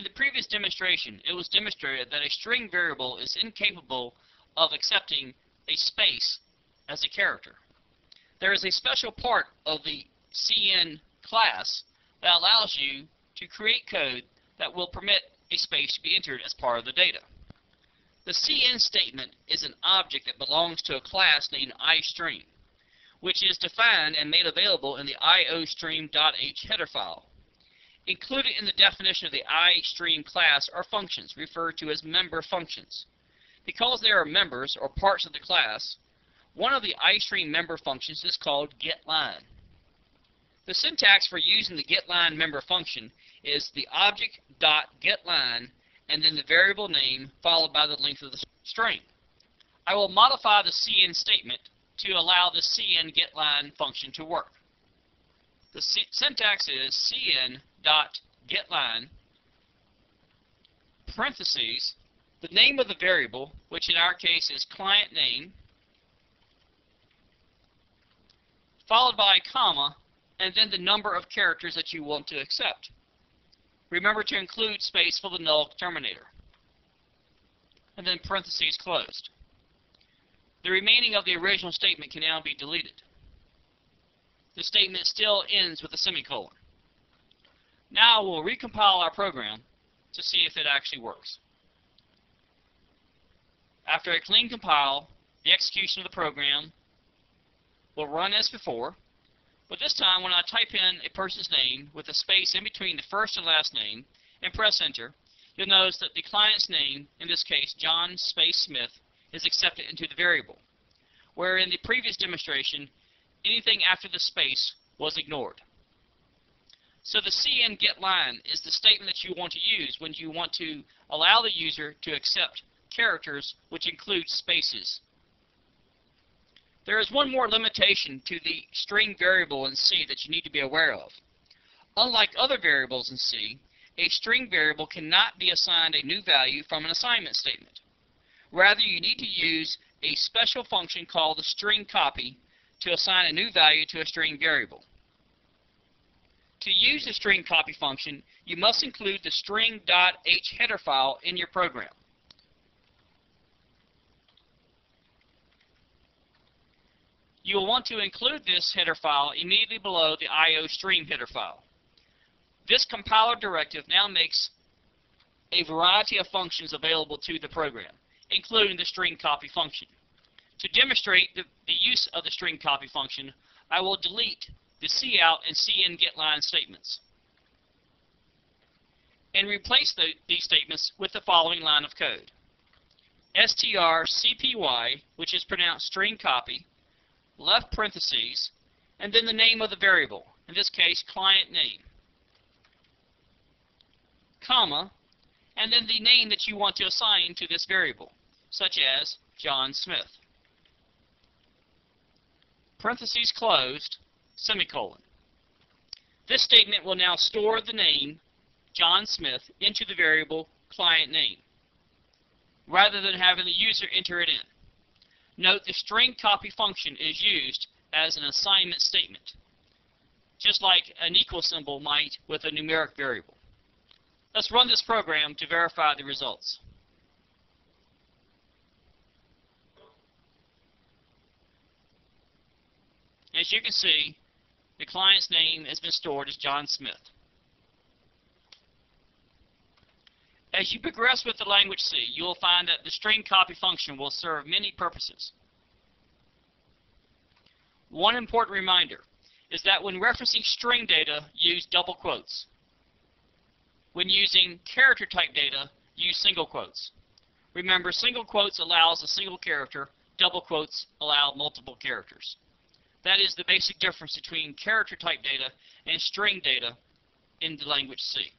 In the previous demonstration, it was demonstrated that a string variable is incapable of accepting a space as a character. There is a special part of the CN class that allows you to create code that will permit a space to be entered as part of the data. The CN statement is an object that belongs to a class named iStream, which is defined and made available in the iostream.h header file. Included in the definition of the iStream class are functions referred to as member functions. Because they are members or parts of the class, one of the iStream member functions is called getLine. The syntax for using the getLine member function is the object.getLine and then the variable name followed by the length of the string. I will modify the CN statement to allow the CN getLine function to work. The syntax is cn.getLine parentheses the name of the variable, which in our case is client name, followed by a comma, and then the number of characters that you want to accept. Remember to include space for the null terminator, and then parentheses closed. The remaining of the original statement can now be deleted. The statement still ends with a semicolon. Now we'll recompile our program to see if it actually works. After a clean compile, the execution of the program will run as before, but this time when I type in a person's name with a space in between the first and last name and press enter, you'll notice that the client's name, in this case John Space Smith, is accepted into the variable, where in the previous demonstration anything after the space was ignored. So the CN getLine is the statement that you want to use when you want to allow the user to accept characters which include spaces. There is one more limitation to the string variable in C that you need to be aware of. Unlike other variables in C, a string variable cannot be assigned a new value from an assignment statement. Rather, you need to use a special function called the string copy to assign a new value to a string variable. To use the string copy function, you must include the string.h header file in your program. You will want to include this header file immediately below the iostream header file. This compiler directive now makes a variety of functions available to the program, including the string copy function. To demonstrate the use of the string copy function, I will delete the cout and cn getLine statements and replace these statements with the following line of code. strcpy, which is pronounced string copy, left parentheses, and then the name of the variable, in this case client name, comma, and then the name that you want to assign to this variable, such as John Smith. Parentheses closed, semicolon. This statement will now store the name John Smith into the variable client name, rather than having the user enter it in. Note the string copy function is used as an assignment statement, just like an equal symbol might with a numeric variable. Let's run this program to verify the results. As you can see, the client's name has been stored as John Smith. As you progress with the language C, you will find that the string copy function will serve many purposes. One important reminder is that when referencing string data, use double quotes. When using character type data, use single quotes. Remember, single quotes allows a single character, double quotes allow multiple characters. That is the basic difference between character type data and string data in the language C.